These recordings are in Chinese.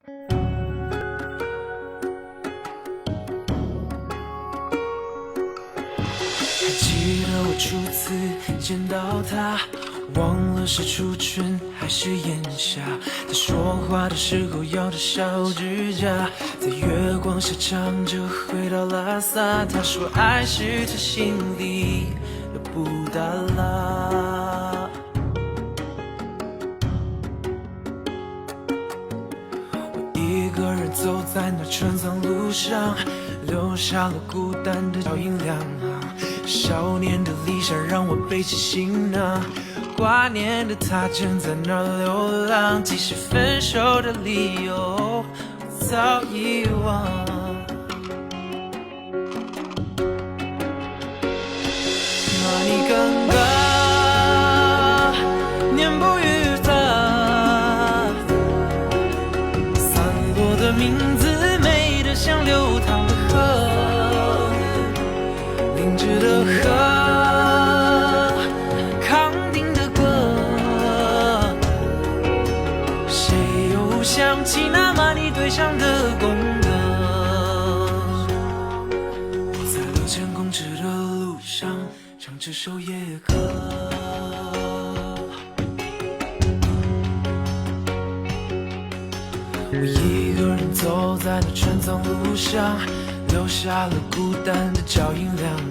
还记得我初次见到他，忘了是初春还是炎夏。他说话的时候咬着小指甲，在月光下唱着回到拉萨。他说爱是他心里的布达拉。我一个人走在那川藏路上，留下了孤单的脚印两行。少年的理想让我背起行囊，挂念的他正在那儿流浪。即使分手的理由我早遗忘。那你刚刚年不与他，散落的名字美得像流淌的河，凝滞的河，康定的歌，谁又想起那玛尼对唱的功德？我在6000公尺的路上唱这首夜歌。我一个人走在那川藏路上，留下了孤单的脚印两行。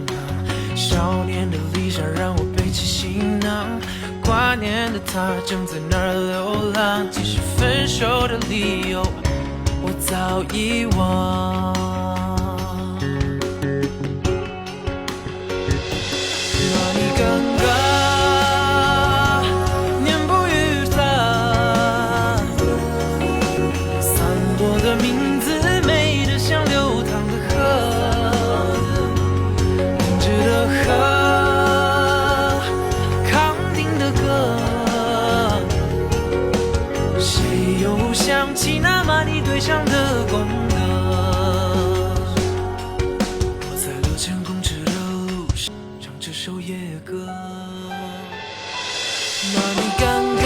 少年的理想让我背起行囊，挂念的他正在那儿流浪。即使分手的理由我早遗忘。那你刚刚年不与他，散落的名字美得像流淌的河，凝滞的河，康定的歌，谁又想起那玛尼对唱的功德？我在6000公尺的路上唱这首夜歌。那你刚刚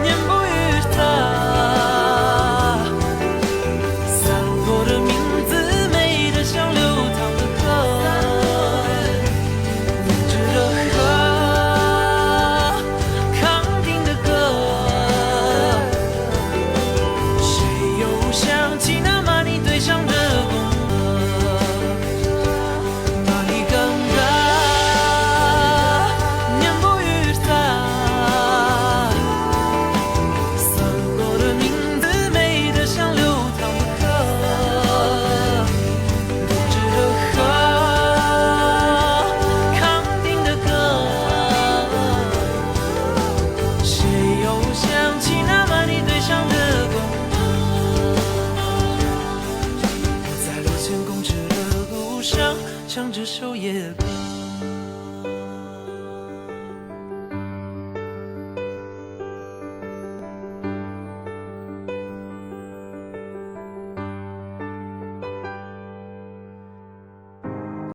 年不与他，散落的名字美得像流淌的河，凝滞的河，康定的歌，谁又想起那玛尼对唱的功德？那你刚刚年不与他，散落的名字美得像流淌的河，凝滞的河，康定的歌，谁又想起那玛尼对唱的功德？我在6000公尺的路上唱这首夜歌。